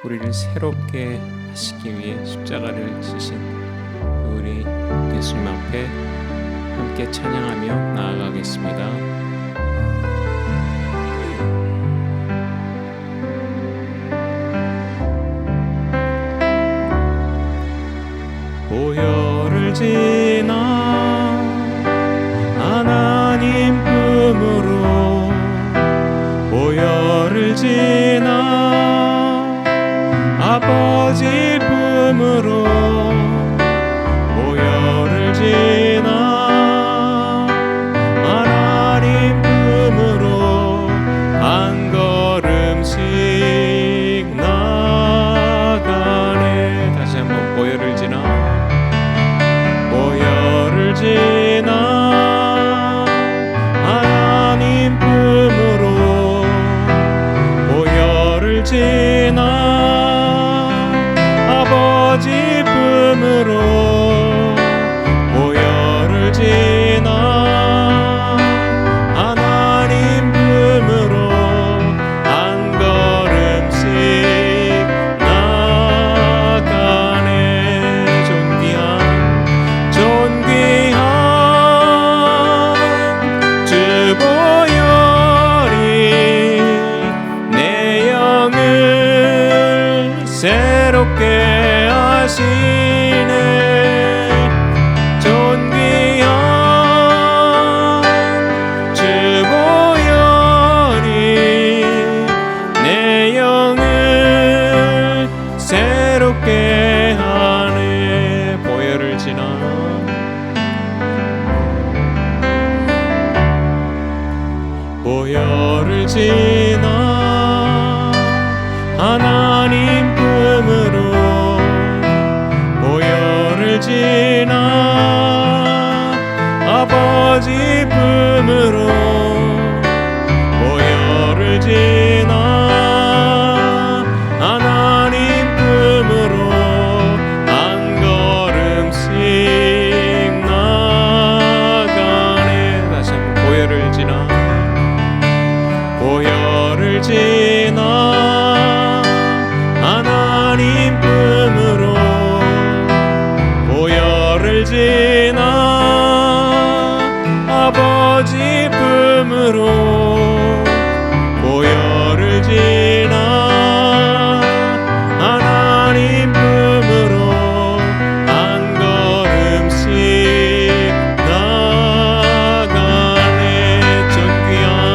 우리를 새롭게 하시기 위해 십자가를 지신 우리 예수님 앞에 함께 찬양하며 나아가겠습니다. 보혈을 지나 하나님 품으로 보혈을 지나 아버지 품으로 보혈을 지나 하나님 품으로 한 걸음씩 나가네. 다시 한번 보혈을 지나 보혈을 지나 하나님 품으로 보혈을 지나 아버지 품으로 보혈을 지나 하나님 품으로 한 걸음씩 나가네. 존귀한 주 보혈이 내 영을 새롭게 하시네. 존귀한 주 보혈이 내 영을 새롭게 하네. 보혈을 지나 보혈을 지나 하나님 품으로 보혈을 지나 아버지 품으로 보혈을 지나 하나님 품으로 한 걸음씩 나가네. 다시 한번 보혈을 지나 보혈을 지나 하나님 품으로 보혈을 지나 아버지 품으로 보혈을 지나 하나님 품으로 한 걸음씩 나가네. 존귀한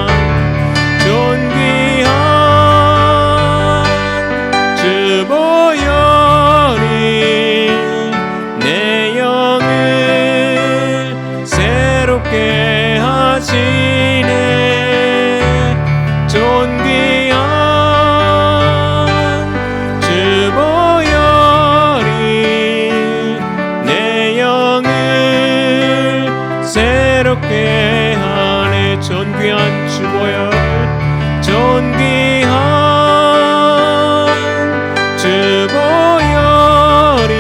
주 보혈이 내 영을 새롭게 하시네. 존귀한 주 보혈이 내 영을 새롭게 하네. 존귀한 주 보혈 존귀한 주 보혈이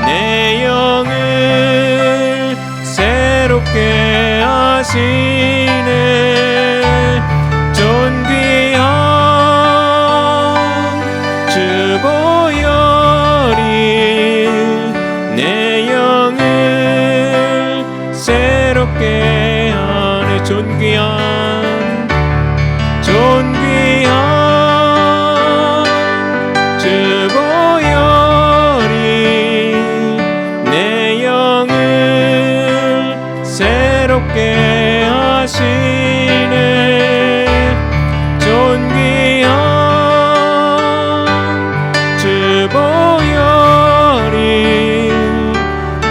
내 영을 새롭게 하시네. 존귀한 주 보혈이 내 영을 새롭게 하네. 존귀한 주 보혈이 내 영을 새롭게 하시네. 존귀한 주 보혈이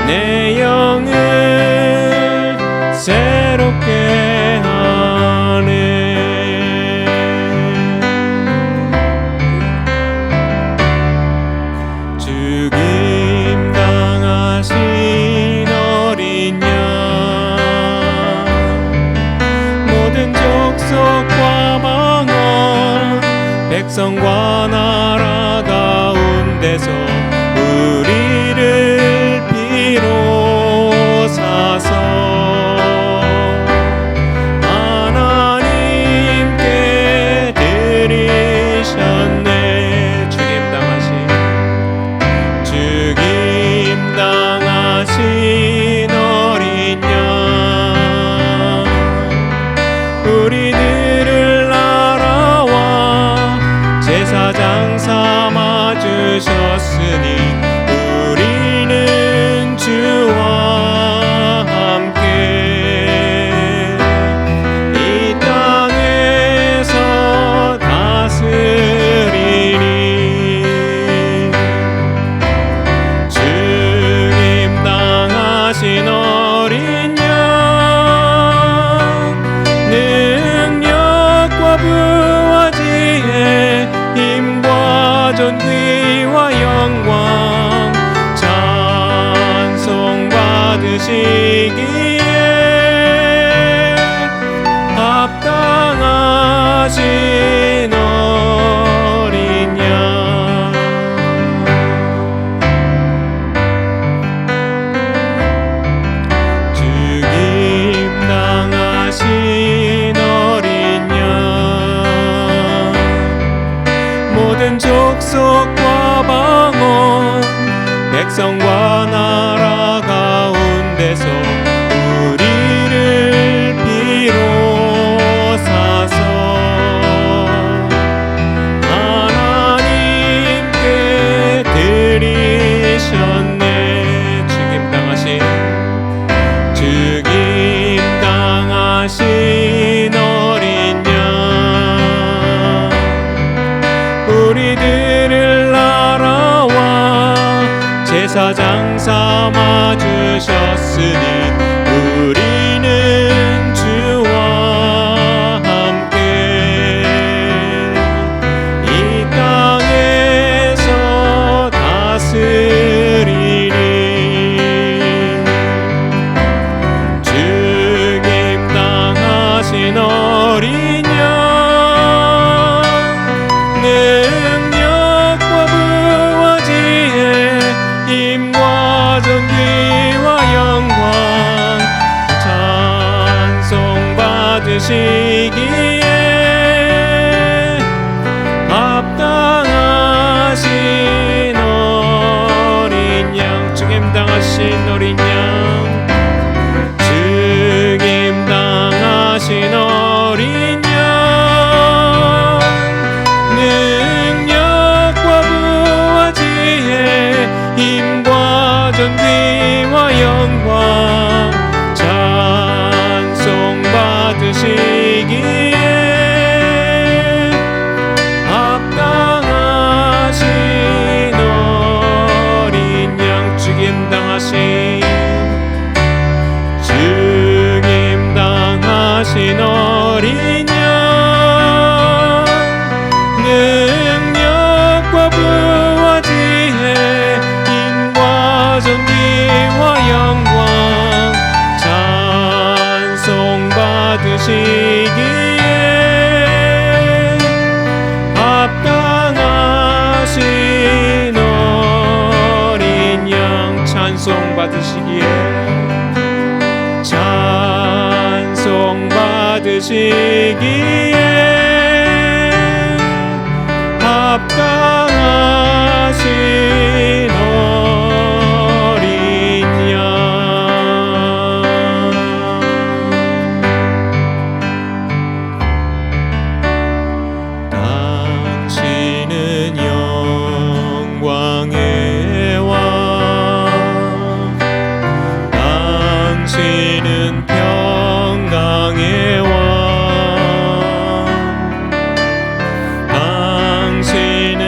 내 영을 새롭게 하네. 죽임 당하신 어린 양 모든 족속과 망원 백성과 나라 가운데서 우리를 비로사서 하나님께 드리셨네. 우리들을 알아와 제사장 삼아 주셨으니 우리는 주와 함께 이 땅에서 다스리니 죽임당하신 어린 양 능력과 부와 지혜 힘과 존귀와 영광 찬송 받으시기에 합당하신 어린 양 죽임당하신 어린 양 모든 족속과 방언 백성과 나라 가운데서 우리를 비로사서 하나님께 드리셨네. 죽임당하신 어린 양 우리들을 알아와 제사장 삼아 주셨으니 우리는 주와 함께 이 땅에서 다스리니 죽임당하신 어린 양 능력과 부와 지혜 힘과 존귀와 영광 찬송 받으시기에 합당하신 어린 양 죽임당하신 어린 양 죽임당하신 어린 양 능력과 부와 지혜 힘과 존귀와 영광 찬송 받으시기에 합당하신 어린 양 죽임당하신 어린 양 능력과 부와 지혜 힘과 존귀와 영광 찬송 받으시기에 합당하신 어린 양 찬송 받으시기에 찬송 받으시기에 합당하신 어린 양 당신은 영광의 왕 당신은 평강의 왕 당신은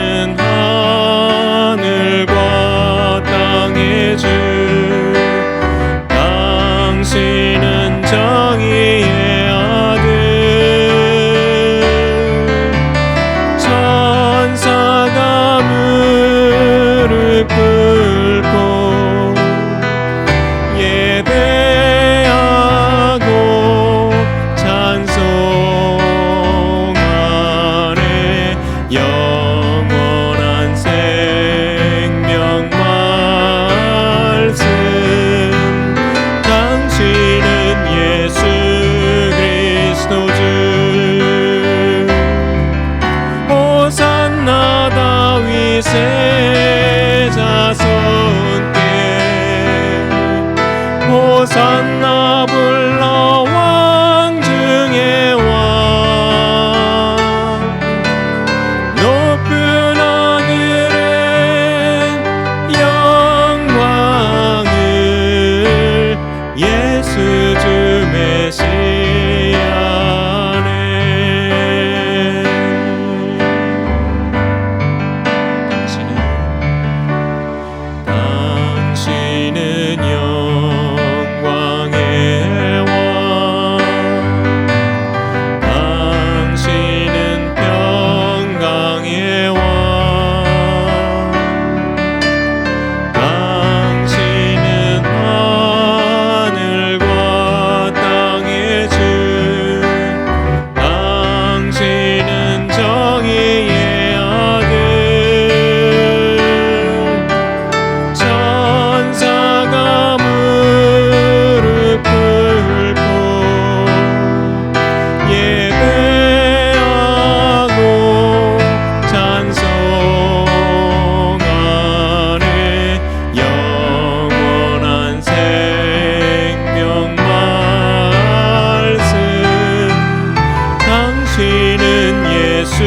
되시는 예수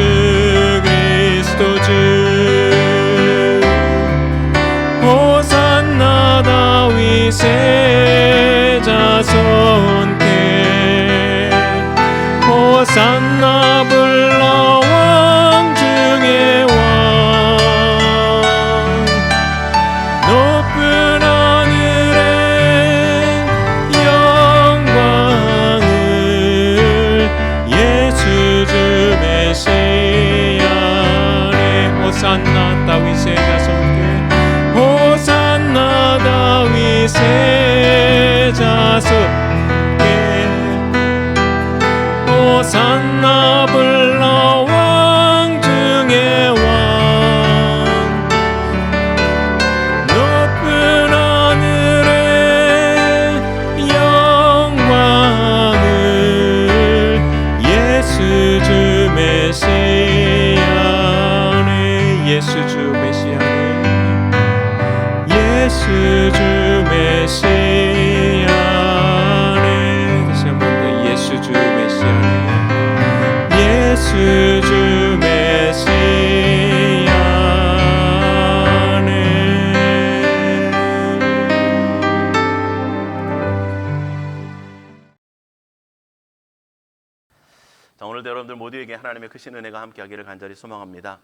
그리스도 주 호산나 다윗의 자손께 호산나 불러 왕 중의 왕 높은 하늘에 영광을 예수 주 메시아네 호산나 다윗의 자손께 호산나 다윗의 자손께 호산나 불러 왕 중의 왕 높은 하늘에 영광을 예수 주 메시아네 예수 주 메시아네 예수 주 메시아네 다시 한 번 더 예수 주 메시아네 예수 주 메시아네. 자, 오늘도 여러분들 모두에게 하나님의 크신 은혜가 함께하기를 간절히 소망합니다.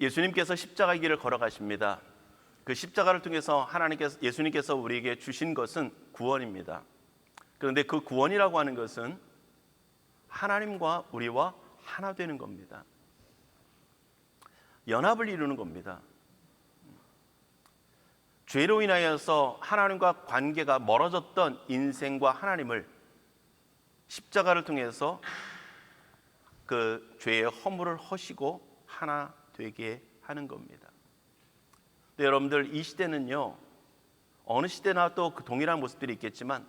예수님께서 십자가의 길을 걸어가십니다. 그 십자가를 통해서 예수님께서 우리에게 주신 것은 구원입니다. 그런데 그 구원이라고 하는 것은 하나님과 우리와 하나 되는 겁니다. 연합을 이루는 겁니다. 죄로 인하여서 하나님과 관계가 멀어졌던 인생과 하나님을 십자가를 통해서 그 죄의 허물을 허시고 하나 되게 하는 겁니다. 근데 여러분들 이 시대는요, 어느 시대나 또 그 동일한 모습들이 있겠지만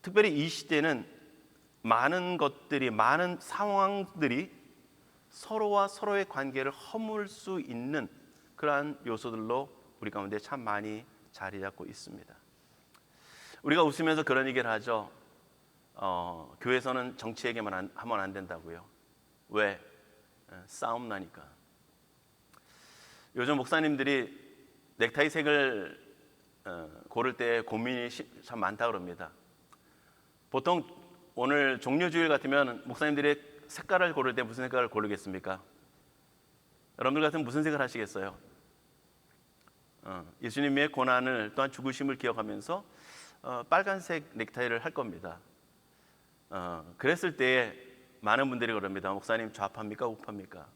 특별히 이 시대는 많은 것들이, 많은 상황들이 서로와 서로의 관계를 허물 수 있는 그러한 요소들로 우리 가운데 참 많이 자리 잡고 있습니다. 우리가 웃으면서 그런 얘기를 하죠. 교회에서는 정치 얘기만 하면 안 된다고요. 왜? 싸움 나니까. 요즘 목사님들이 넥타이 색을 고를 때 고민이 참 많다 그럽니다. 보통 오늘 종료주일 같으면 목사님들이 색깔을 고를 때 무슨 색깔을 고르겠습니까? 여러분들 같으면 무슨 색을 하시겠어요? 예수님의 고난을 또한 죽으심을 기억하면서 빨간색 넥타이를 할 겁니다. 그랬을 때 많은 분들이 그럽니다. 목사님 좌파입니까? 우파입니까?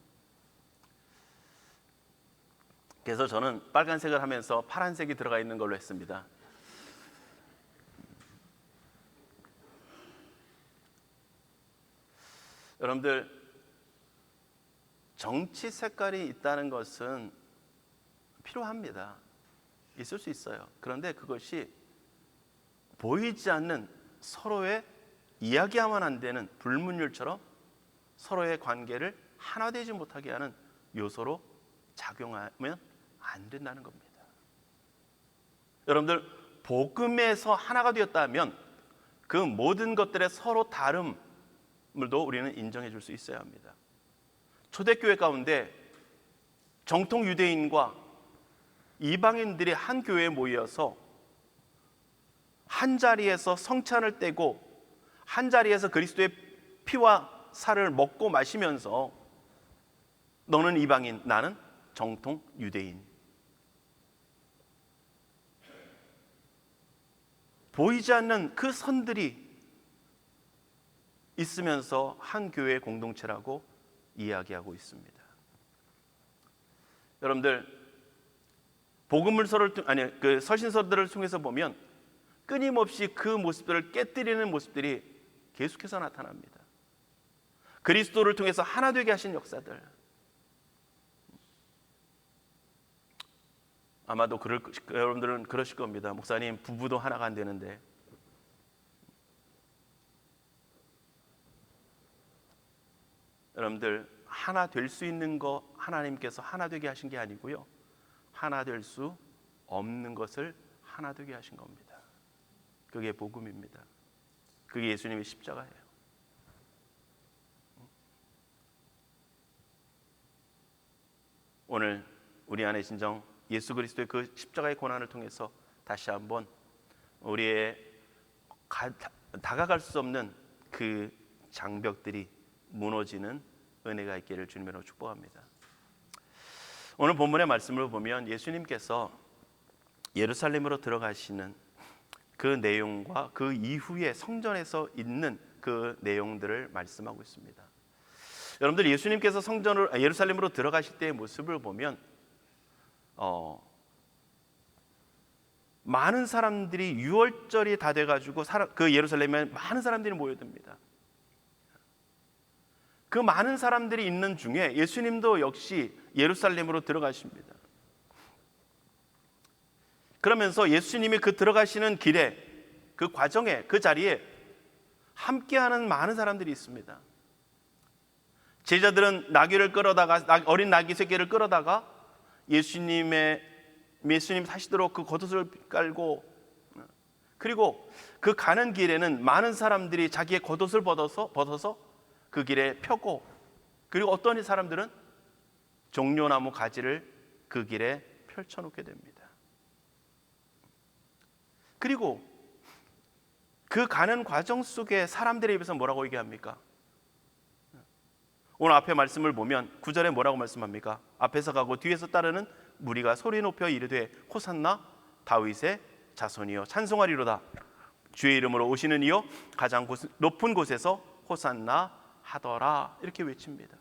그래서 저는 빨간색을 하면서 파란색이 들어가 있는 걸로 했습니다. 여러분들, 정치 색깔이 있다는 것은 필요합니다. 있을 수 있어요. 그런데 그것이 보이지 않는 서로의 이야기하면 안 되는 불문율처럼 서로의 관계를 하나 되지 못하게 하는 요소로 작용하면 안 된다는 겁니다. 여러분들, 복음에서 하나가 되었다면 그 모든 것들의 서로 다름을도 우리는 인정해 줄 수 있어야 합니다. 초대교회 가운데 정통 유대인과 이방인들이 한 교회에 모여서 한 자리에서 성찬을 떼고 한 자리에서 그리스도의 피와 살을 먹고 마시면서 너는 이방인, 나는 정통 유대인. 보이지 않는 그 선들이 있으면서 한 교회의 공동체라고 이야기하고 있습니다. 여러분들, 복음물서를 그 서신서들을 통해서 보면 끊임없이 그 모습들을 깨뜨리는 모습들이 계속해서 나타납니다. 그리스도를 통해서 하나 되게 하신 역사들. 아마도 여러분들은 그러실 겁니다. 목사님, 부부도 하나가 안 되는데. 여러분들, 하나 될 수 있는 거 하나님께서 하나 되게 하신 게 아니고요, 하나 될 수 없는 것을 하나 되게 하신 겁니다. 그게 복음입니다. 그게 예수님의 십자가예요. 오늘 우리 안에 진정 예수 그리스도의 그 십자가의 고난을 통해서 다시 한번 우리의 다가갈 수 없는 그 장벽들이 무너지는 은혜가 있기를 주님으로 축복합니다. 오늘 본문의 말씀을 보면 예수님께서 예루살렘으로 들어가시는 그 내용과 그 이후에 성전에서 있는 그 내용들을 말씀하고 있습니다. 여러분들 예수님께서 예루살렘으로 들어가실 때의 모습을 보면 많은 사람들이 유월절이 다 돼가지고 그 예루살렘에 많은 사람들이 모여듭니다. 그 많은 사람들이 있는 중에 예수님도 역시 예루살렘으로 들어가십니다. 그러면서 예수님이 그 들어가시는 길에, 그 과정에, 그 자리에 함께하는 많은 사람들이 있습니다. 제자들은 나귀를 끌어다가, 어린 나귀 새끼를 끌어다가 예수님 사시도록 그 겉옷을 깔고, 그리고 그 가는 길에는 많은 사람들이 자기의 겉옷을 벗어서 그 길에 펴고, 그리고 어떤 사람들은 종려나무 가지를 그 길에 펼쳐놓게 됩니다. 그리고 그 가는 과정 속에 사람들의 입에서 뭐라고 얘기합니까? 오늘 앞에 말씀을 보면 9절에 뭐라고 말씀합니까? 앞에서 가고 뒤에서 따르는 무리가 소리 높여 이르되 호산나 다윗의 자손이여 찬송하리로다. 주의 이름으로 오시는 이여 가장 높은 곳에서 호산나 하더라. 이렇게 외칩니다.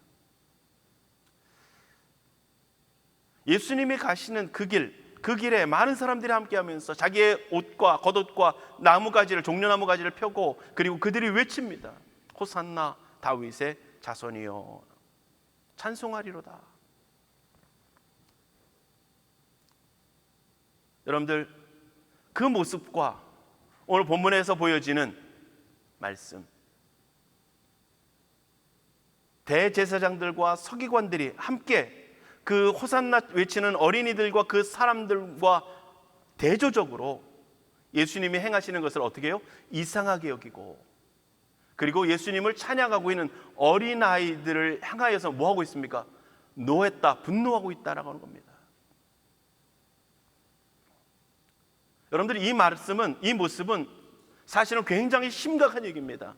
예수님이 가시는 그 길에 많은 사람들이 함께하면서 자기의 옷과 겉옷과 종려나무 가지를 펴고, 그리고 그들이 외칩니다. 호산나 다윗의 자손이여 찬송하리로다. 여러분들 그 모습과 오늘 본문에서 보여지는 말씀, 대제사장들과 서기관들이 함께 그 호산나 외치는 어린이들과 그 사람들과 대조적으로 예수님이 행하시는 것을 어떻게 해요? 이상하게 여기고, 그리고 예수님을 찬양하고 있는 어린아이들을 향하여서 뭐하고 있습니까? 노했다, 분노하고 있다라고 하는 겁니다. 여러분들 이 모습은 사실은 굉장히 심각한 얘기입니다.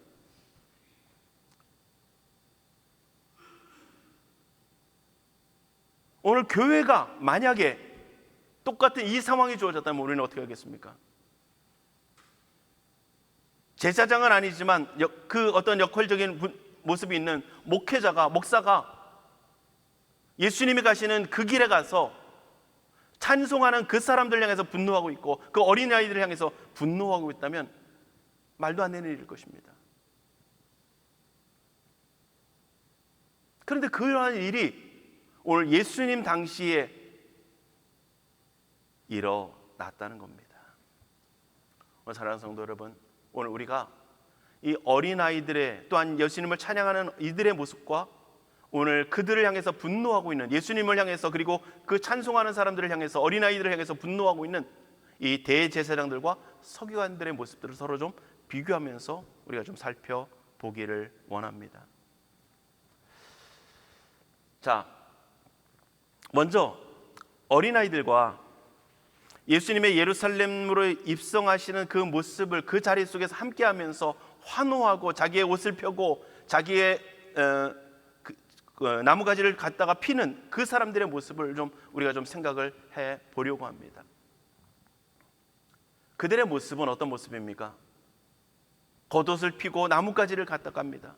오늘 교회가 만약에 똑같은 이 상황이 주어졌다면 우리는 어떻게 하겠습니까? 제사장은 아니지만 그 어떤 역할적인 모습이 있는 목사가 예수님이 가시는 그 길에 가서 찬송하는 그 사람들 향해서 분노하고 있고, 그 어린아이들을 향해서 분노하고 있다면 말도 안 되는 일일 것입니다. 그런데 그러한 일이 오늘 예수님 당시에 일어났다는 겁니다. 오늘 사랑하는 성도 여러분, 오늘 우리가 이 어린아이들의, 또한 예수님을 찬양하는 이들의 모습과 오늘 그들을 향해서 분노하고 있는 예수님을 향해서, 그리고 그 찬송하는 사람들을 향해서, 어린아이들을 향해서 분노하고 있는 이 대제사장들과 서기관들의 모습들을 서로 좀 비교하면서 우리가 좀 살펴보기를 원합니다. 자, 먼저 어린아이들과 예수님의 예루살렘으로 입성하시는 그 모습을 그 자리 속에서 함께하면서 환호하고 자기의 옷을 펴고 자기의 나무가지를 갖다가 피는 그 사람들의 모습을 우리가 좀 생각을 해 보려고 합니다. 그들의 모습은 어떤 모습입니까? 겉옷을 피고 나뭇가지를 갖다 갑니다.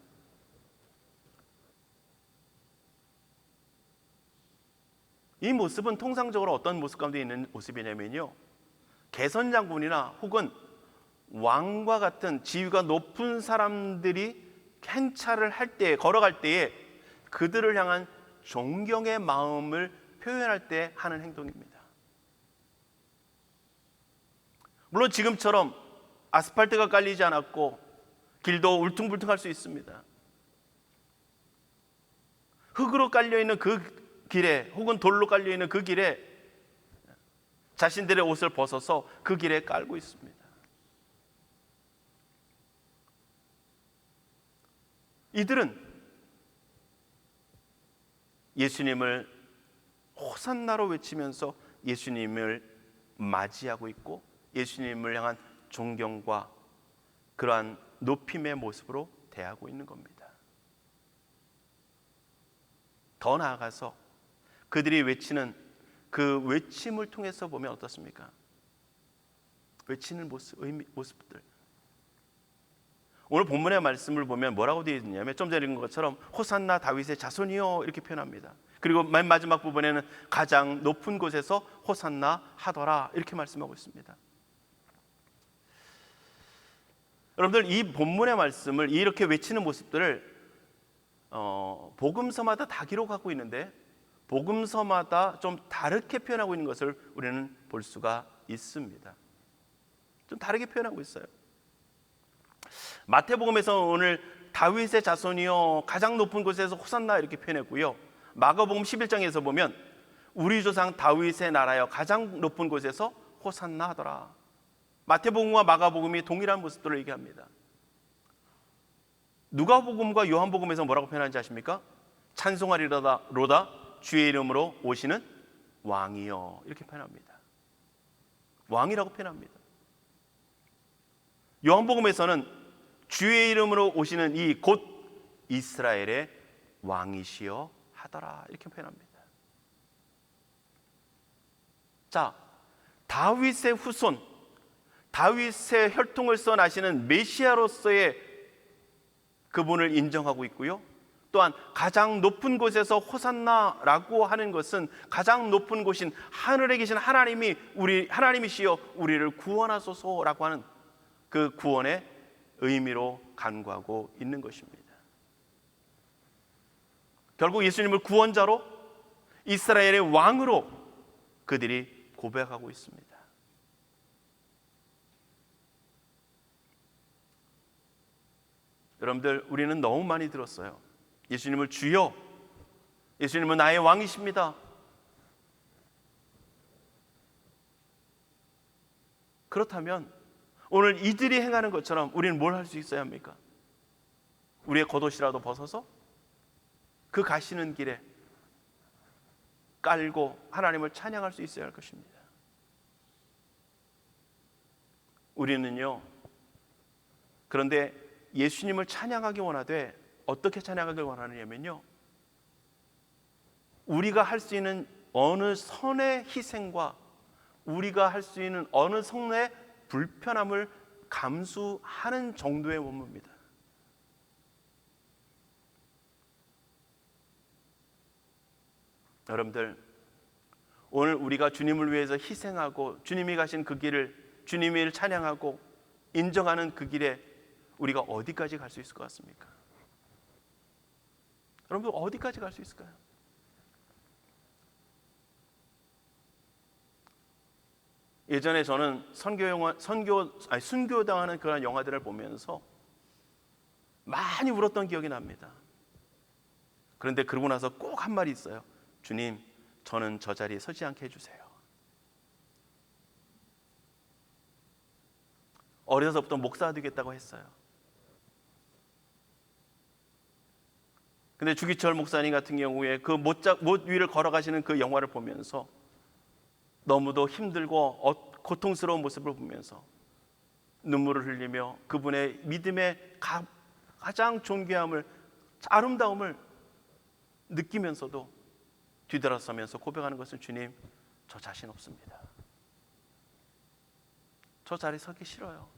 이 모습은 통상적으로 어떤 모습 가운데 있는 모습이냐면요, 개선장군이나 혹은 왕과 같은 지위가 높은 사람들이 행차를 할 때, 걸어갈 때에 그들을 향한 존경의 마음을 표현할 때 하는 행동입니다. 물론 지금처럼 아스팔트가 깔리지 않았고 길도 울퉁불퉁할 수 있습니다. 흙으로 깔려있는 그 길에, 혹은 돌로 깔려있는 그 길에 자신들의 옷을 벗어서 그 길에 깔고 있습니다. 이들은 예수님을 호산나로 외치면서 예수님을 맞이하고 있고 예수님을 향한 존경과 그러한 높임의 모습으로 대하고 있는 겁니다. 더 나아가서 그들이 외치는 그 외침을 통해서 보면 어떻습니까? 외치는 모습들. 오늘 본문의 말씀을 보면 뭐라고 되어 있냐면 좀 전에 읽은 것처럼 호산나 다윗의 자손이여 이렇게 표현합니다. 그리고 맨 마지막 부분에는 가장 높은 곳에서 호산나 하더라 이렇게 말씀하고 있습니다. 여러분들 이 본문의 말씀을 이렇게 외치는 모습들을 복음서마다 다 기록하고 있는데 복음서마다 좀 다르게 표현하고 있는 것을 우리는 볼 수가 있습니다. 좀 다르게 표현하고 있어요. 마태복음에서 오늘 다윗의 자손이여 가장 높은 곳에서 호산나 이렇게 표현했고요. 마가복음 11장에서 보면 우리 조상 다윗의 나라여 가장 높은 곳에서 호산나 하더라. 마태복음과 마가복음이 동일한 모습들을 얘기합니다. 누가복음과 요한복음에서 뭐라고 표현하는지 아십니까? 찬송하리로다 주의 이름으로 오시는 왕이여 이렇게 표현합니다. 왕이라고 표현합니다. 요한복음에서는 주의 이름으로 오시는 이 곧 이스라엘의 왕이시여 하더라 이렇게 표현합니다. 자, 다윗의 후손, 다윗의 혈통을 써나시는 메시아로서의 그분을 인정하고 있고요. 또한 가장 높은 곳에서 호산나라고 하는 것은 가장 높은 곳인 하늘에 계신 하나님이시여 우리를 구원하소서라고 하는 그 구원의 의미로 간구하고 있는 것입니다. 결국 예수님을 구원자로 이스라엘의 왕으로 그들이 고백하고 있습니다. 여러분들 우리는 너무 많이 들었어요. 예수님을 주여, 예수님은 나의 왕이십니다. 그렇다면 오늘 이들이 행하는 것처럼 우리는 뭘 할 수 있어야 합니까? 우리의 겉옷이라도 벗어서 그 가시는 길에 깔고 하나님을 찬양할 수 있어야 할 것입니다. 우리는요, 그런데 예수님을 찬양하기 원하되 어떻게 찬양하길 원하느냐면요, 우리가 할 수 있는 어느 선의 희생과 우리가 할 수 있는 어느 선의 불편함을 감수하는 정도의 원문입니다. 여러분들 오늘 우리가 주님을 위해서 희생하고 주님이 가신 그 길을 주님을 찬양하고 인정하는 그 길에 우리가 어디까지 갈 수 있을 것 같습니까? 여러분들 어디까지 갈 수 있을까요? 예전에 저는 순교당하는 그런 영화들을 보면서 많이 울었던 기억이 납니다. 그런데 그러고 나서 꼭 한 말이 있어요. 주님, 저는 저 자리에 서지 않게 해주세요. 어려서부터 목사 되겠다고 했어요. 근데 주기철 목사님 같은 경우에 그 못 위를 걸어가시는 그 영화를 보면서 너무도 힘들고 고통스러운 모습을 보면서 눈물을 흘리며 그분의 믿음의 가장 존귀함을, 아름다움을 느끼면서도 뒤돌아서면서 고백하는 것은 주님, 저 자신 없습니다. 저 자리에 서기 싫어요.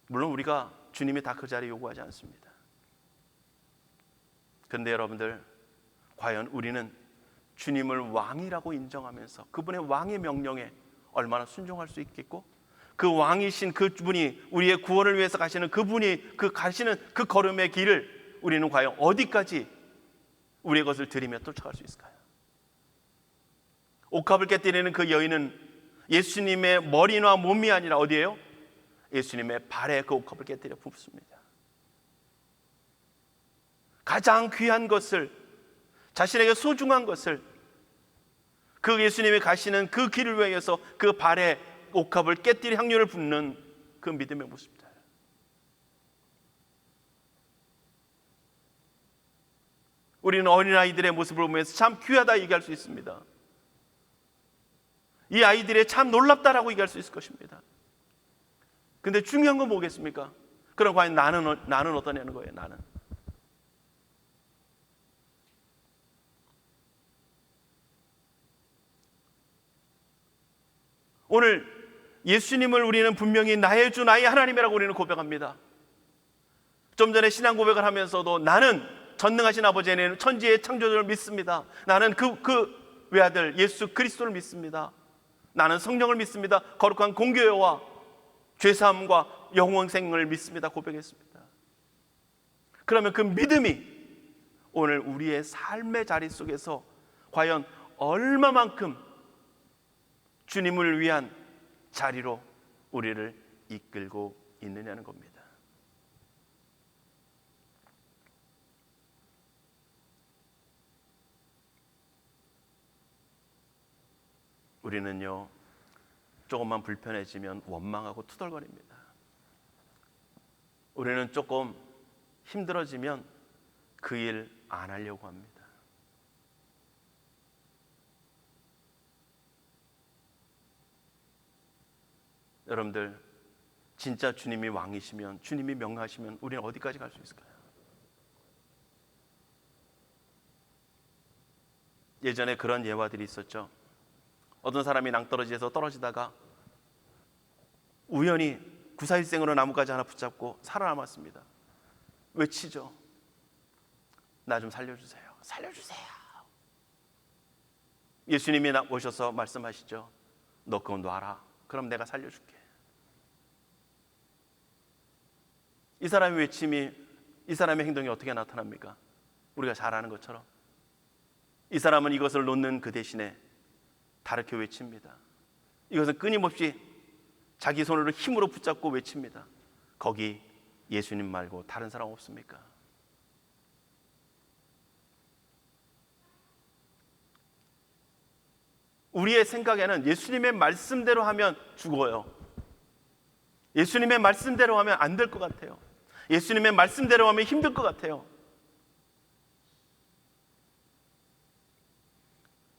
물론 우리가 주님이 다 그 자리에 요구하지 않습니다. 그런데 여러분들, 과연 우리는 주님을 왕이라고 인정하면서 그분의 왕의 명령에 얼마나 순종할 수 있겠고, 그 왕이신 그분이 우리의 구원을 위해서 가시는 그분이 가시는 그 걸음의 길을 우리는 과연 어디까지 우리의 것을 들이며 쫓아갈 수 있을까요? 옥합을 깨뜨리는 그 여인은 예수님의 머리나 몸이 아니라 어디예요? 예수님의 발에 그 옥합을 깨뜨려 붓습니다. 가장 귀한 것을, 자신에게 소중한 것을, 그 예수님이 가시는 그 길을 위해서 그 발에 옥합을 깨뜨릴 향유를 붓는 그 믿음의 모습들. 우리는 어린아이들의 모습을 보면서 참 귀하다 얘기할 수 있습니다. 이 아이들의 참 놀랍다라고 얘기할 수 있을 것입니다. 근데 중요한 건 뭐겠습니까? 그럼 과연 나는 어떠냐는 거예요. 나는 오늘 예수님을 우리는 분명히 나의 주 나의 하나님이라고 우리는 고백합니다. 좀 전에 신앙 고백을 하면서도 나는 전능하신 아버지의 천지의 창조주를 믿습니다. 나는 그 외아들 예수 그리스도를 믿습니다. 나는 성령을 믿습니다. 거룩한 공교회와 죄사함과 영원생을 믿습니다. 고백했습니다. 그러면 그 믿음이 오늘 우리의 삶의 자리 속에서 과연 얼마만큼 주님을 위한 자리로 우리를 이끌고 있느냐는 겁니다. 우리는요, 조금만 불편해지면 원망하고 투덜거립니다. 우리는 조금 힘들어지면 그 일 안 하려고 합니다. 여러분들, 진짜 주님이 왕이시면, 주님이 명하시면 우리는 어디까지 갈 수 있을까요? 예전에 그런 예화들이 있었죠. 어떤 사람이 낭떠러지에서 떨어지다가 우연히 구사일생으로 나뭇가지 하나 붙잡고 살아남았습니다. 외치죠. 나 좀 살려주세요. 살려주세요. 예수님이 오셔서 말씀하시죠. 너 그거 놔라. 그럼 내가 살려줄게. 이 사람의 외침이, 이 사람의 행동이 어떻게 나타납니까? 우리가 잘 아는 것처럼 이 사람은 이것을 놓는 그 대신에 다르게 외칩니다. 이것은 끊임없이 자기 손으로 힘으로 붙잡고 외칩니다. 거기 예수님 말고 다른 사람 없습니까? 우리의 생각에는 예수님의 말씀대로 하면 죽어요. 예수님의 말씀대로 하면 안 될 것 같아요. 예수님의 말씀대로 하면 힘들 것 같아요.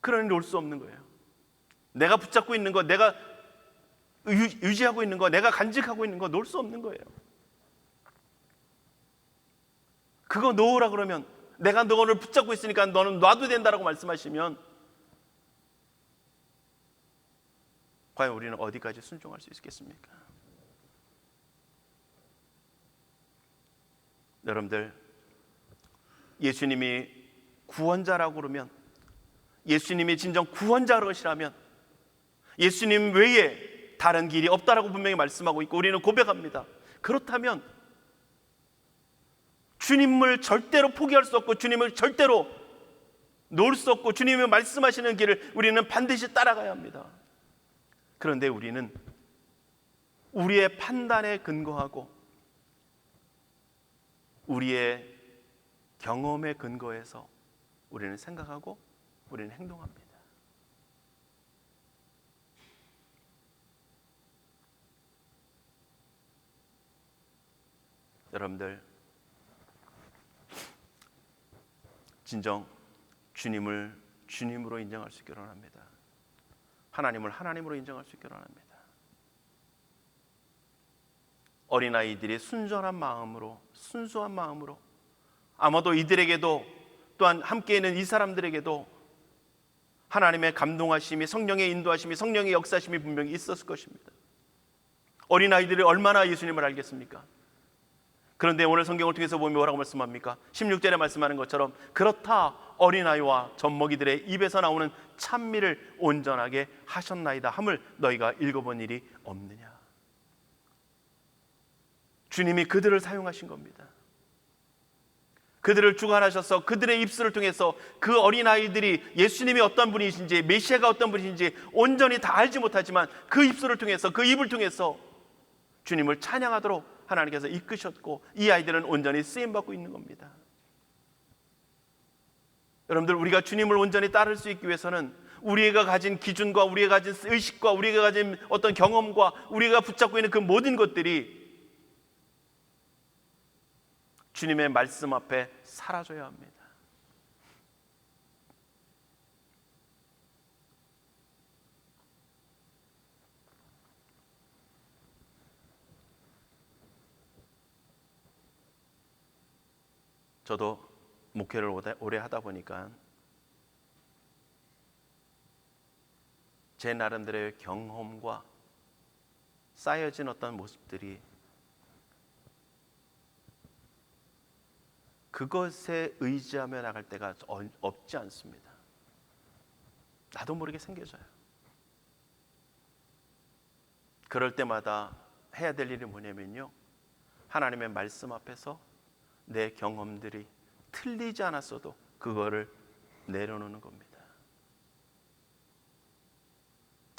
그러니 놓을 수 없는 거예요. 내가 붙잡고 있는 거, 내가 유지하고 있는 거, 내가 간직하고 있는 거 놓을 수 없는 거예요. 그거 놓으라 그러면, 내가 너를 붙잡고 있으니까 너는 놔도 된다라고 말씀하시면 과연 우리는 어디까지 순종할 수 있겠습니까? 여러분들, 예수님이 구원자라고 그러면, 예수님이 진정 구원자로시라면 예수님 외에 다른 길이 없다라고 분명히 말씀하고 있고 우리는 고백합니다. 그렇다면 주님을 절대로 포기할 수 없고 주님을 절대로 놓을 수 없고 주님이 말씀하시는 길을 우리는 반드시 따라가야 합니다. 그런데 우리는 우리의 판단에 근거하고 우리의 경험에 근거해서 우리는 생각하고 우리는 행동합니다. 여러분들, 진정 주님을 주님으로 인정할 수 있기를 원합니다. 하나님을 하나님으로 인정할 수 있기를 원합니다. 어린아이들이 순수한 마음으로 아마도 이들에게도 또한 함께 있는 이 사람들에게도 하나님의 감동하심이, 성령의 인도하심이, 성령의 역사심이 분명히 있었을 것입니다. 어린아이들이 얼마나 예수님을 알겠습니까? 그런데 오늘 성경을 통해서 보면 뭐라고 말씀합니까? 16절에 말씀하는 것처럼 그렇다 어린아이와 젖먹이들의 입에서 나오는 찬미를 온전하게 하셨나이다 함을 너희가 읽어본 일이 없느냐. 주님이 그들을 사용하신 겁니다. 그들을 주관하셔서 그들의 입술을 통해서 그 어린아이들이 예수님이 어떤 분이신지, 메시아가 어떤 분이신지 온전히 다 알지 못하지만 그 입술을 통해서, 그 입을 통해서 주님을 찬양하도록 하나님께서 이끄셨고 이 아이들은 온전히 쓰임받고 있는 겁니다. 여러분들, 우리가 주님을 온전히 따를 수 있기 위해서는 우리가 가진 기준과 우리가 가진 의식과 우리가 가진 어떤 경험과 우리가 붙잡고 있는 그 모든 것들이 주님의 말씀 앞에 사라져야 합니다. 저도 목회를 오래 하다 보니까 제 나름대로의 경험과 쌓여진 어떤 모습들이 그것에 의지하며 나갈 때가 없지 않습니다. 나도 모르게 생겨져요. 그럴 때마다 해야 될 일이 뭐냐면요, 하나님의 말씀 앞에서 내 경험들이 틀리지 않았어도 그거를 내려놓는 겁니다.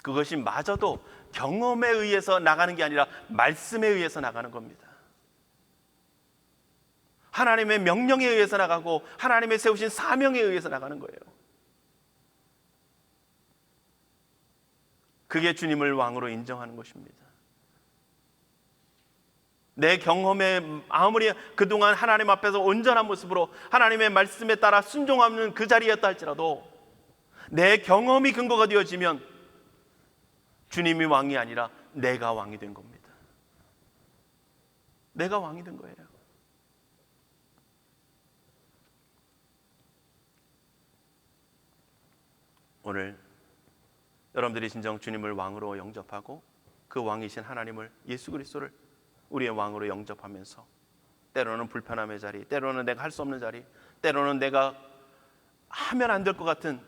그것이 마저도 경험에 의해서 나가는 게 아니라 말씀에 의해서 나가는 겁니다. 하나님의 명령에 의해서 나가고 하나님의 세우신 사명에 의해서 나가는 거예요. 그게 주님을 왕으로 인정하는 것입니다. 내 경험에 아무리 그동안 하나님 앞에서 온전한 모습으로 하나님의 말씀에 따라 순종하는 그 자리였다 할지라도 내 경험이 근거가 되어지면 주님이 왕이 아니라 내가 왕이 된 겁니다. 내가 왕이 된 거예요. 오늘 여러분들이 진정 주님을 왕으로 영접하고 그 왕이신 하나님을, 예수 그리스도를 우리의 왕으로 영접하면서 때로는 불편함의 자리, 때로는 내가 할 수 없는 자리, 때로는 내가 하면 안 될 것 같은,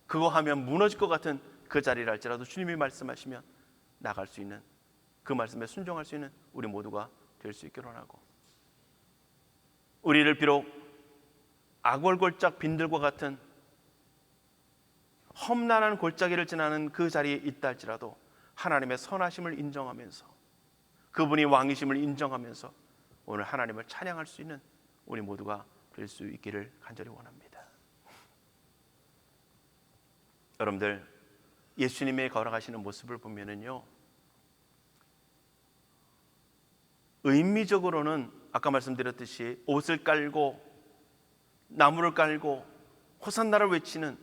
그거 하면 무너질 것 같은 그 자리를 할지라도 주님이 말씀하시면 나갈 수 있는, 그 말씀에 순종할 수 있는 우리 모두가 될 수 있기를 원하고, 우리를 비록 악월골짝 빈들과 같은 험난한 골짜기를 지나는 그 자리에 있다 할지라도 하나님의 선하심을 인정하면서 그분이 왕이심을 인정하면서 오늘 하나님을 찬양할 수 있는 우리 모두가 될 수 있기를 간절히 원합니다. 여러분들, 예수님의 걸어가시는 모습을 보면은요, 의미적으로는 아까 말씀드렸듯이 옷을 깔고 나무를 깔고 호산나를 외치는,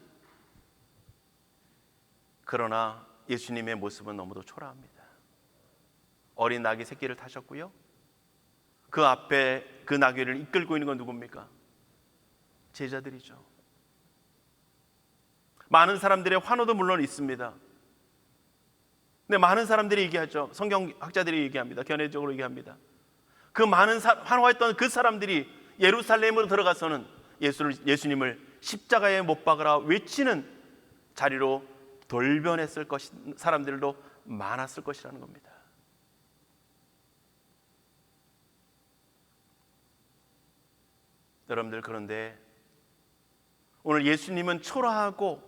그러나 예수님의 모습은 너무도 초라합니다. 어린 나귀 새끼를 타셨고요, 그 앞에 그 나귀를 이끌고 있는 건 누굽니까? 제자들이죠. 많은 사람들의 환호도 물론 있습니다. 근데 많은 사람들이 얘기하죠. 성경학자들이 얘기합니다. 견해적으로 얘기합니다. 그 많은 환호했던 그 사람들이 예루살렘으로 들어가서는 예수님을 십자가에 못 박으라 외치는 자리로 돌변했을 사람들도 많았을 것이라는 겁니다. 여러분들, 그런데 오늘 예수님은 초라하고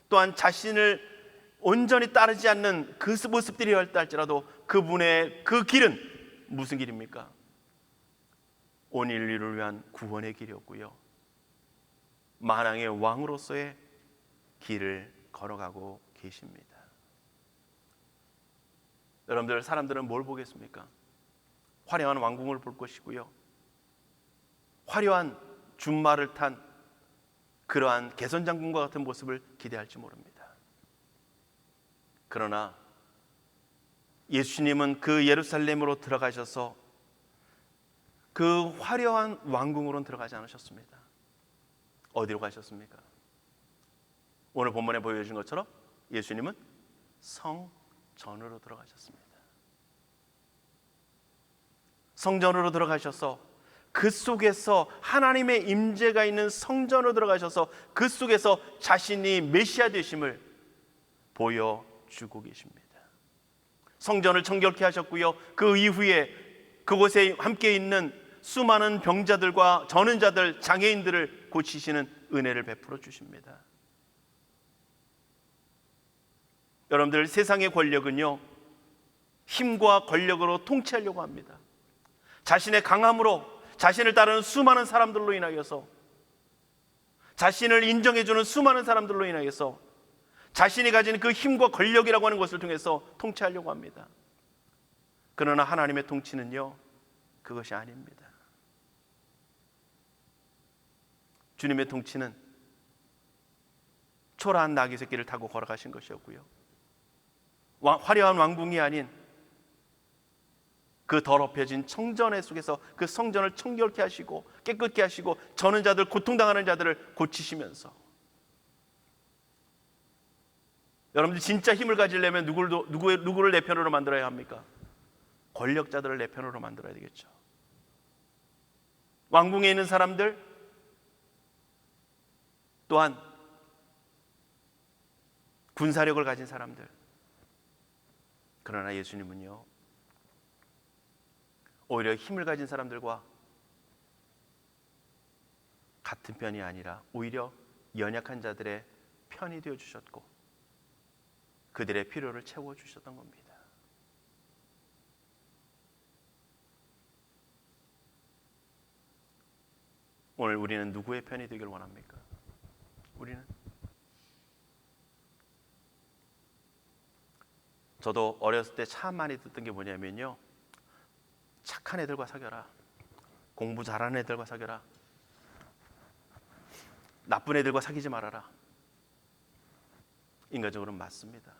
또한 자신을 온전히 따르지 않는 그 모습들이 있다 할지라도 그분의 그 길은 무슨 길입니까? 온 인류를 위한 구원의 길이었고요, 만왕의 왕으로서의 길을 걸어가고 계십니다. 여러분들, 사람들은 뭘 보겠습니까? 화려한 왕궁을 볼 것이고요, 화려한 준말을 탄 그러한 개선장군과 같은 모습을 기대할지 모릅니다. 그러나 예수님은 그 예루살렘으로 들어가셔서 그 화려한 왕궁으로는 들어가지 않으셨습니다. 어디로 가셨습니까? 오늘 본문에 보여주신 것처럼 예수님은 성전으로 들어가셨습니다. 성전으로 들어가셔서 그 속에서 하나님의 임재가 있는 성전으로 들어가셔서 그 속에서 자신이 메시아 되심을 보여주고 계십니다. 성전을 정결케 하셨고요, 그 이후에 그곳에 함께 있는 수많은 병자들과 저는 자들, 장애인들을 고치시는 은혜를 베풀어 주십니다. 여러분들, 세상의 권력은요, 힘과 권력으로 통치하려고 합니다. 자신의 강함으로, 자신을 따르는 수많은 사람들로 인하여서, 자신을 인정해주는 수많은 사람들로 인하여서 자신이 가진 그 힘과 권력이라고 하는 것을 통해서 통치하려고 합니다. 그러나 하나님의 통치는요, 그것이 아닙니다. 주님의 통치는 초라한 나귀 새끼를 타고 걸어가신 것이었고요, 화려한 왕궁이 아닌 그 더럽혀진 성전의 속에서 그 성전을 청결케 하시고 깨끗게 하시고 저는 자들, 고통당하는 자들을 고치시면서, 여러분들 진짜 힘을 가지려면 누구를 내 편으로 만들어야 합니까? 권력자들을 내 편으로 만들어야 되겠죠. 왕궁에 있는 사람들, 또한 군사력을 가진 사람들. 그러나 예수님은요, 오히려 힘을 가진 사람들과 같은 편이 아니라 오히려 연약한 자들의 편이 되어 주셨고 그들의 필요를 채워 주셨던 겁니다. 오늘 우리는 누구의 편이 되길 원합니까? 저도 어렸을 때 참 많이 듣던 게 뭐냐면요, 착한 애들과 사귀어라, 공부 잘하는 애들과 사귀어라, 나쁜 애들과 사귀지 말아라. 인간적으로는 맞습니다.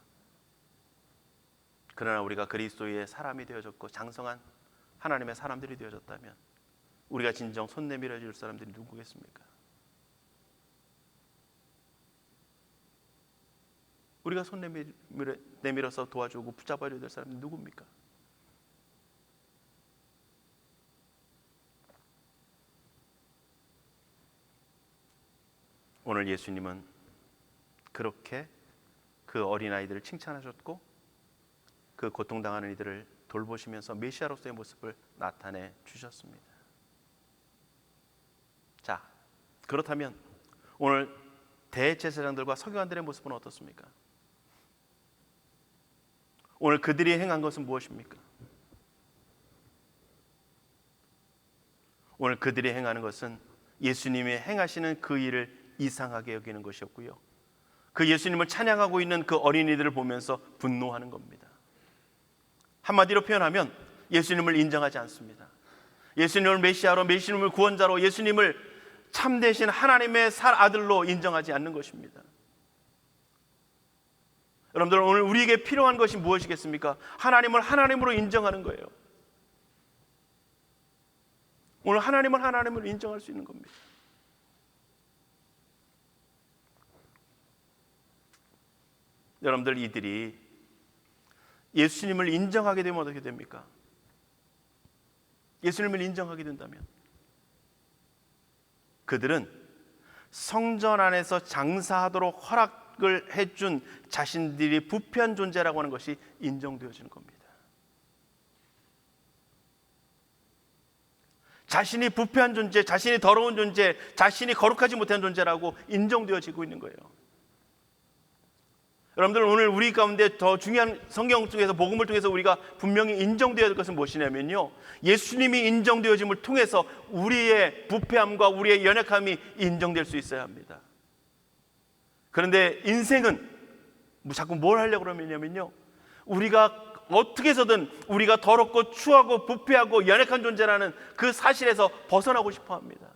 그러나 우리가 그리스도의 사람이 되어졌고 장성한 하나님의 사람들이 되어졌다면 우리가 진정 손 내밀어 줄 사람들이 누구겠습니까? 우리가 손 내밀어서 도와주고 붙잡아줘야 될 사람이 누굽니까? 오늘 예수님은 그렇게 그 어린아이들을 칭찬하셨고 그 고통당하는 이들을 돌보시면서 메시아로서의 모습을 나타내 주셨습니다. 자, 그렇다면 오늘 대제사장들과 서기관들의 모습은 어떻습니까? 오늘 그들이 행한 것은 무엇입니까? 오늘 그들이 행하는 것은 예수님이 행하시는 그 일을 이상하게 여기는 것이었고요, 그 예수님을 찬양하고 있는 그 어린이들을 보면서 분노하는 겁니다. 한마디로 표현하면 예수님을 인정하지 않습니다. 예수님을 메시아로, 예수님을 구원자로, 예수님을 참되신 하나님의 아들로 인정하지 않는 것입니다. 여러분들, 오늘 우리에게 필요한 것이 무엇이겠습니까? 하나님을 하나님으로 인정하는 거예요. 오늘 하나님을 하나님으로 인정할 수 있는 겁니다. 여러분들, 이들이 예수님을 인정하게 되면 어떻게 됩니까? 예수님을 인정하게 된다면 그들은 성전 안에서 장사하도록 허락을 해준 자신들이 부패한 존재라고 하는 것이 인정되어지는 겁니다. 자신이 부패한 존재, 자신이 더러운 존재, 자신이 거룩하지 못한 존재라고 인정되어지고 있는 거예요. 여러분들, 오늘 우리 가운데 더 중요한, 성경 속에서 복음을 통해서 우리가 분명히 인정되어야 될 것은 무엇이냐면요, 예수님이 인정되어짐을 통해서 우리의 부패함과 우리의 연약함이 인정될 수 있어야 합니다. 그런데 인생은 자꾸 뭘 하려고 그러냐면요, 우리가 어떻게 해서든 우리가 더럽고 추하고 부패하고 연약한 존재라는 그 사실에서 벗어나고 싶어 합니다.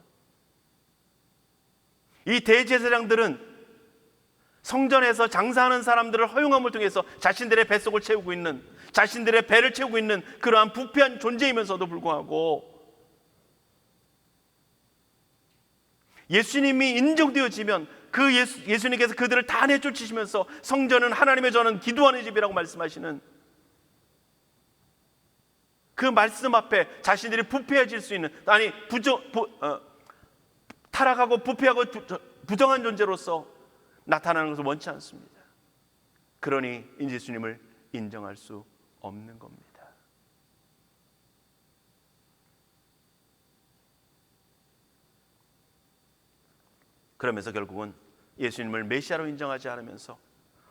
이 대제사장들은 성전에서 장사하는 사람들을 허용함을 통해서 자신들의 뱃속을 채우고 있는, 자신들의 배를 채우고 있는 그러한 부패한 존재이면서도 불구하고 예수님이 인정되어지면 그 예수님께서 그들을 다 내쫓으시면서 성전은 하나님의 전은 기도하는 집이라고 말씀하시는 그 말씀 앞에 자신들이 부패해질 수 있는, 아니 타락하고 부패하고 부정한 존재로서 나타나는 것을 원치 않습니다. 그러니 예수님을 인정할 수 없는 겁니다. 그러면서 결국은 예수님을 메시아로 인정하지 않으면서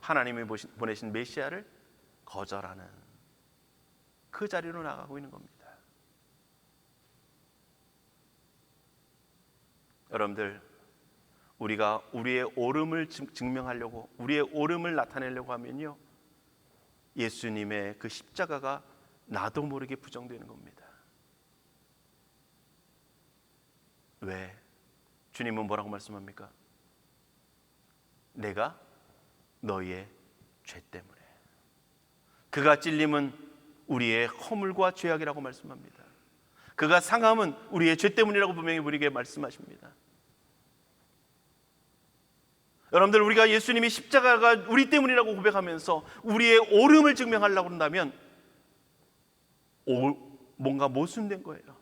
하나님이 보내신 메시아를 거절하는 그 자리로 나가고 있는 겁니다. 여러분들, 우리가 우리의 옳음을 증명하려고, 우리의 옳음을 나타내려고 하면요, 예수님의 그 십자가가 나도 모르게 부정되는 겁니다. 왜? 주님은 뭐라고 말씀합니까? 내가 너희의 죄 때문에, 그가 찔림은 우리의 허물과 죄악이라고 말씀합니다. 그가 상함은 우리의 죄 때문이라고 분명히 우리에게 말씀하십니다. 여러분들, 우리가 예수님이 십자가가 우리 때문이라고 고백하면서 우리의 옳음을 증명하려고 한다면 뭔가 모순된 거예요.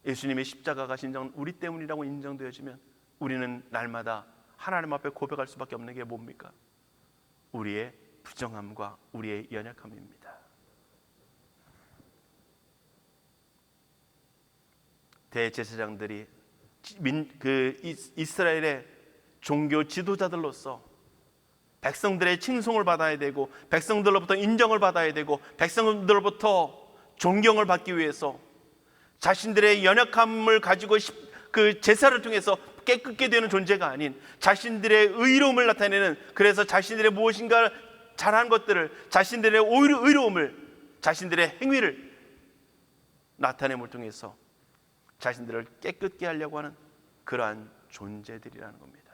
예수님의 십자가가 진정 우리 때문이라고 인정되어지면 우리는 날마다 하나님 앞에 고백할 수밖에 없는 게 뭡니까? 우리의 부정함과 우리의 연약함입니다. 대제사장들이 이스라엘의 종교 지도자들로서 백성들의 칭송을 받아야 되고 백성들로부터 인정을 받아야 되고 백성들로부터 존경을 받기 위해서 자신들의 연약함을 가지고 그 제사를 통해서 깨끗게 되는 존재가 아닌 자신들의 의로움을 나타내는, 그래서 자신들의 무엇인가 잘한 것들을, 자신들의 의로움을, 자신들의 행위를 나타냄을 통해서 자신들을 깨끗게 하려고 하는 그러한 존재들이라는 겁니다.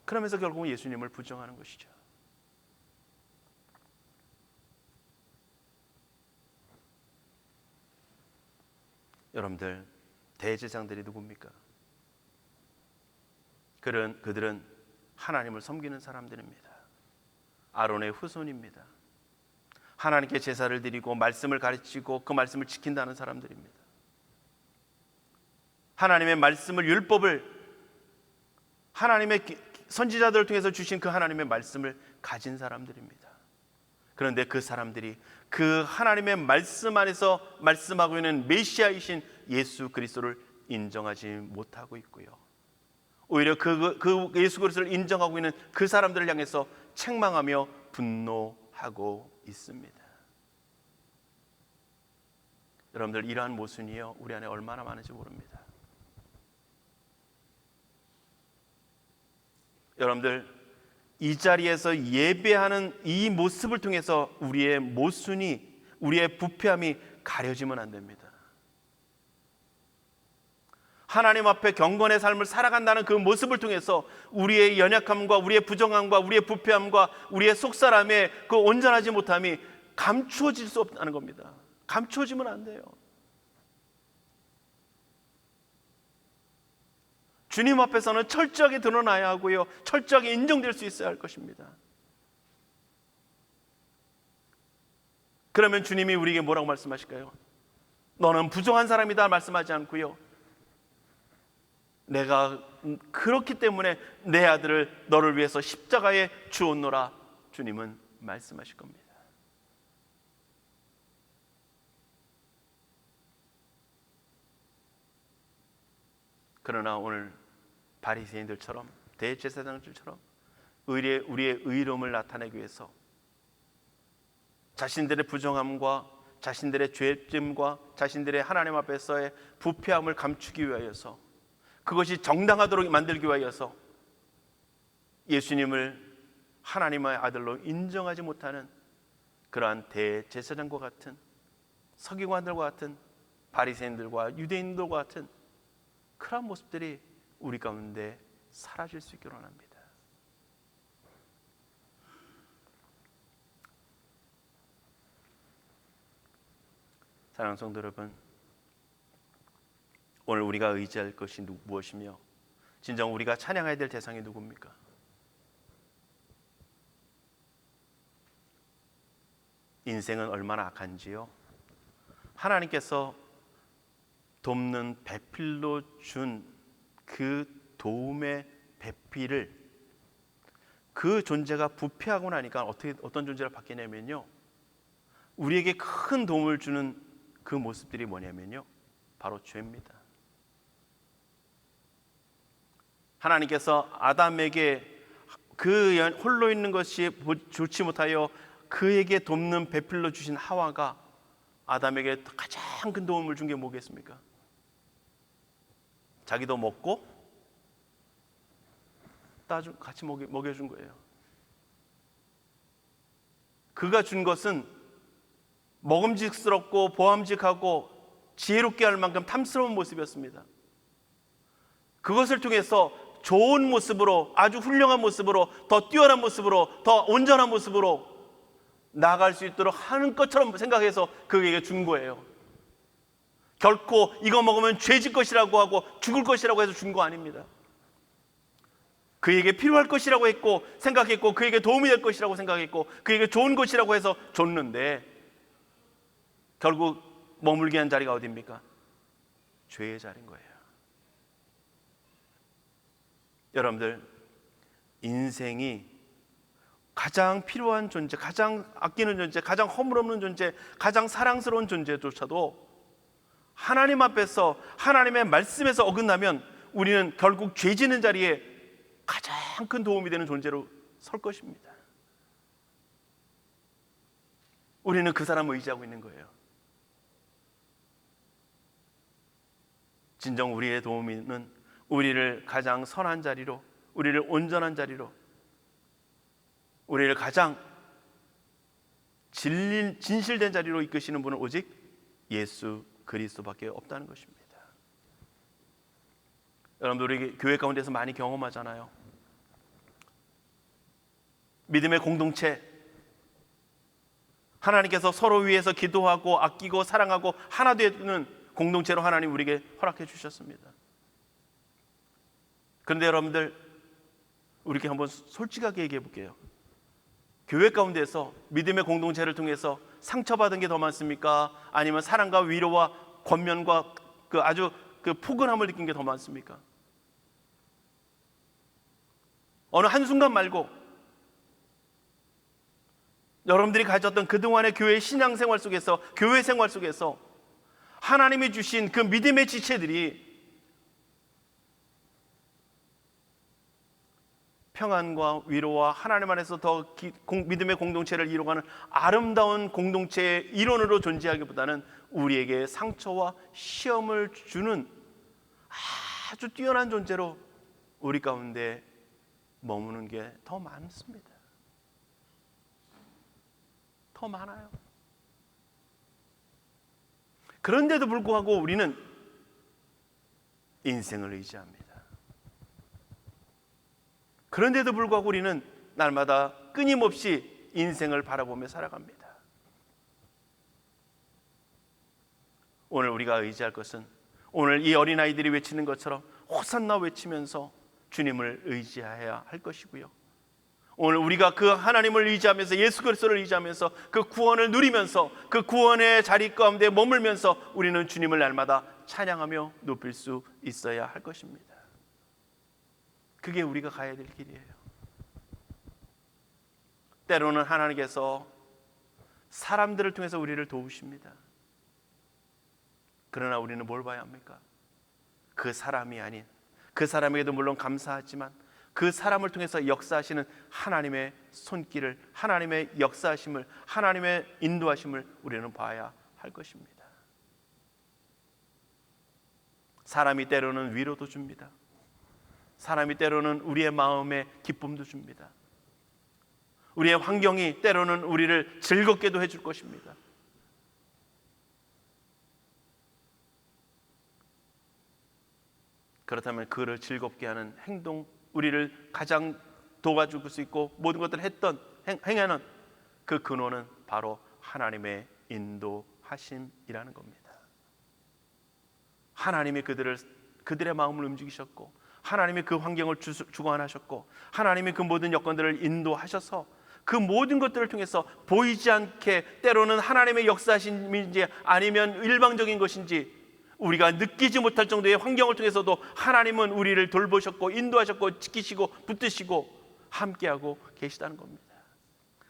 그러면서 결국은 예수님을 부정하는 것이죠. 여러분들, 대제사장들이 누굽니까? 그들은 하나님을 섬기는 사람들입니다. 아론의 후손입니다. 하나님께 제사를 드리고 말씀을 가르치고 그 말씀을 지킨다는 사람들입니다. 하나님의 말씀을, 율법을, 하나님의 선지자들을 통해서 주신 그 하나님의 말씀을 가진 사람들입니다. 그런데 그 사람들이 그 하나님의 말씀 안에서 말씀하고 있는 메시아이신 예수 그리스도를 인정하지 못하고 있고요, 오히려 그 예수 그리스도를 인정하고 있는 그 사람들을 향해서 책망하며 분노하고 있습니다. 여러분들, 이러한 모순이요 우리 안에 얼마나 많은지 모릅니다. 여러분들, 이 자리에서 예배하는 이 모습을 통해서 우리의 모순이, 우리의 부패함이 가려지면 안 됩니다. 하나님 앞에 경건의 삶을 살아간다는 그 모습을 통해서 우리의 연약함과 우리의 부정함과 우리의 부패함과 우리의 속사람의 그 온전하지 못함이 감추어질 수 없다는 겁니다. 감추어지면 안 돼요. 주님 앞에서는 철저하게 드러나야 하고요, 철저하게 인정될 수 있어야 할 것입니다. 그러면 주님이 우리에게 뭐라고 말씀하실까요? 너는 부정한 사람이다 말씀하지 않고요, 내가 그렇기 때문에 내 아들을 너를 위해서 십자가에 주었노라, 주님은 말씀하실 겁니다. 그러나 오늘 바리새인들처럼, 대제사장들처럼 우리의 의로움을 나타내기 위해서 자신들의 부정함과 자신들의 죄짐과 자신들의 하나님 앞에서의 부패함을 감추기 위하여서, 그것이 정당하도록 만들기 위하여서 예수님을 하나님의 아들로 인정하지 못하는 그러한 대제사장과 같은, 서기관들과 같은, 바리새인들과 유대인들과 같은 그러한 모습들이 우리 가운데 사라질 수 있기를 원합니다. 사랑하는 성도 여러분, 오늘 우리가 의지할 것이 무엇이며 진정 우리가 찬양해야 될 대상이 누굽니까? 인생은 얼마나 악한지요, 하나님께서 돕는 배필로 준 그 도움의 배필을, 그 존재가 부패하고 나니까 어떤 존재를 바뀌냐면요, 우리에게 큰 도움을 주는 그 모습들이 뭐냐면요, 바로 죄입니다. 하나님께서 아담에게 그 홀로 있는 것이 좋지 못하여 그에게 돕는 배필로 주신 하와가 아담에게 가장 큰 도움을 준 게 뭐겠습니까? 자기도 먹고 같이 먹여준 거예요. 그가 준 것은 먹음직스럽고 보암직하고 지혜롭게 할 만큼 탐스러운 모습이었습니다. 그것을 통해서 좋은 모습으로, 아주 훌륭한 모습으로, 더 뛰어난 모습으로, 더 온전한 모습으로 나아갈 수 있도록 하는 것처럼 생각해서 그에게 준 거예요. 결코 이거 먹으면 죄질 것이라고 하고 죽을 것이라고 해서 준 거 아닙니다. 그에게 필요할 것이라고 했고 생각했고, 그에게 도움이 될 것이라고 생각했고, 그에게 좋은 것이라고 해서 줬는데 결국 머물게 한 자리가 어디입니까? 죄의 자리인 거예요. 여러분들, 인생이 가장 필요한 존재, 가장 아끼는 존재, 가장 허물없는 존재, 가장 사랑스러운 존재조차도 하나님 앞에서, 하나님의 말씀에서 어긋나면 우리는 결국 죄 지는 자리에 가장 큰 도움이 되는 존재로 설 것입니다. 우리는 그 사람을 의지하고 있는 거예요. 진정 우리의 도움은 우리를 가장 선한 자리로, 우리를 온전한 자리로, 우리를 가장 진실된 자리로 이끄시는 분은 오직 예수 그리스도밖에 없다는 것입니다. 여러분들, 우리 교회 가운데서 많이 경험하잖아요. 믿음의 공동체, 하나님께서 서로 위해서 기도하고 아끼고 사랑하고 하나 되는 공동체로 하나님 우리에게 허락해 주셨습니다. 그런데 여러분들, 우리에게 한번 솔직하게 얘기해 볼게요. 교회 가운데서 믿음의 공동체를 통해서 상처받은 게 더 많습니까? 아니면 사랑과 위로와 권면과 아주 포근함을 느낀 게 더 많습니까? 어느 한순간 말고 여러분들이 가졌던 그동안의 교회 신앙생활 속에서, 교회 생활 속에서 하나님이 주신 그 믿음의 지체들이 평안과 위로와 하나님 안에서 더 믿음의 공동체를 이루어가는 아름다운 공동체의 일원으로 존재하기보다는 우리에게 상처와 시험을 주는 아주 뛰어난 존재로 우리 가운데 머무는 게 더 많습니다. 더 많아요. 그런데도 불구하고 우리는 인생을 의지합니다. 그런데도 불구하고 우리는 날마다 끊임없이 인생을 바라보며 살아갑니다. 오늘 우리가 의지할 것은, 오늘 이 어린아이들이 외치는 것처럼 호산나 외치면서 주님을 의지해야 할 것이고요, 오늘 우리가 그 하나님을 의지하면서, 예수 그리스도를 의지하면서 그 구원을 누리면서 그 구원의 자리 가운데 머물면서 우리는 주님을 날마다 찬양하며 높일 수 있어야 할 것입니다. 그게 우리가 가야 될 길이에요. 때로는 하나님께서 사람들을 통해서 우리를 도우십니다. 그러나 우리는 뭘 봐야 합니까? 그 사람이 아닌, 그 사람에게도 물론 감사하지만 그 사람을 통해서 역사하시는 하나님의 손길을, 하나님의 역사하심을, 하나님의 인도하심을 우리는 봐야 할 것입니다. 사람이 때로는 위로도 줍니다. 사람이 때로는 우리의 마음에 기쁨도 줍니다. 우리의 환경이 때로는 우리를 즐겁게도 해줄 것입니다. 그렇다면 그를 즐겁게 하는 행동, 우리를 가장 도와줄 수 있고 모든 것들을 행하는 그 근원은 바로 하나님의 인도하심이라는 겁니다. 하나님이 그들의 마음을 움직이셨고, 하나님이 그 환경을 주관하셨고, 하나님이 그 모든 여건들을 인도하셔서 그 모든 것들을 통해서 보이지 않게, 때로는 하나님의 역사심인지 아니면 일방적인 것인지 우리가 느끼지 못할 정도의 환경을 통해서도 하나님은 우리를 돌보셨고 인도하셨고 지키시고 붙드시고 함께하고 계시다는 겁니다.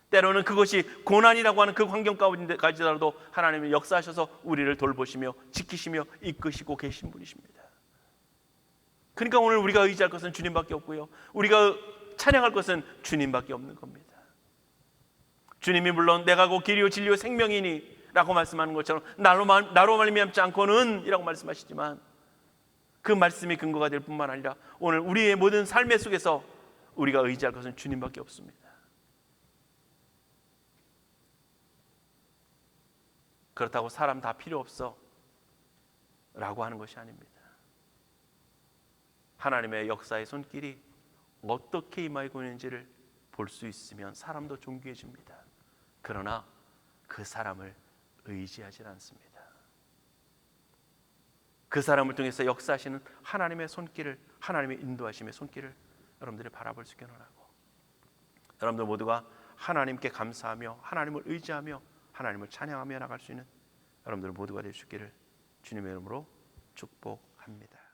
때로는 그것이 고난이라고 하는 그 환경 가운데까지라도 하나님이 역사하셔서 우리를 돌보시며 지키시며 이끄시고 계신 분이십니다. 그러니까 오늘 우리가 의지할 것은 주님밖에 없고요, 우리가 찬양할 것은 주님밖에 없는 겁니다. 주님이 물론 내가 곧 길이요 진리요 생명이니 라고 말씀하는 것처럼 나로 말미암지 않고는 이라고 말씀하시지만, 그 말씀이 근거가 될 뿐만 아니라 오늘 우리의 모든 삶의 속에서 우리가 의지할 것은 주님밖에 없습니다. 그렇다고 사람 다 필요 없어 라고 하는 것이 아닙니다. 하나님의 역사의 손길이 어떻게 임하고 있는지를 볼 수 있으면 사람도 존귀해집니다. 그러나 그 사람을 의지하지 않습니다. 그 사람을 통해서 역사하시는 하나님의 손길을, 하나님의 인도하심의 손길을 여러분들이 바라볼 수 있게 원하고, 여러분들 모두가 하나님께 감사하며 하나님을 의지하며 하나님을 찬양하며 나갈 수 있는 여러분들 모두가 될 수 있기를 주님의 이름으로 축복합니다.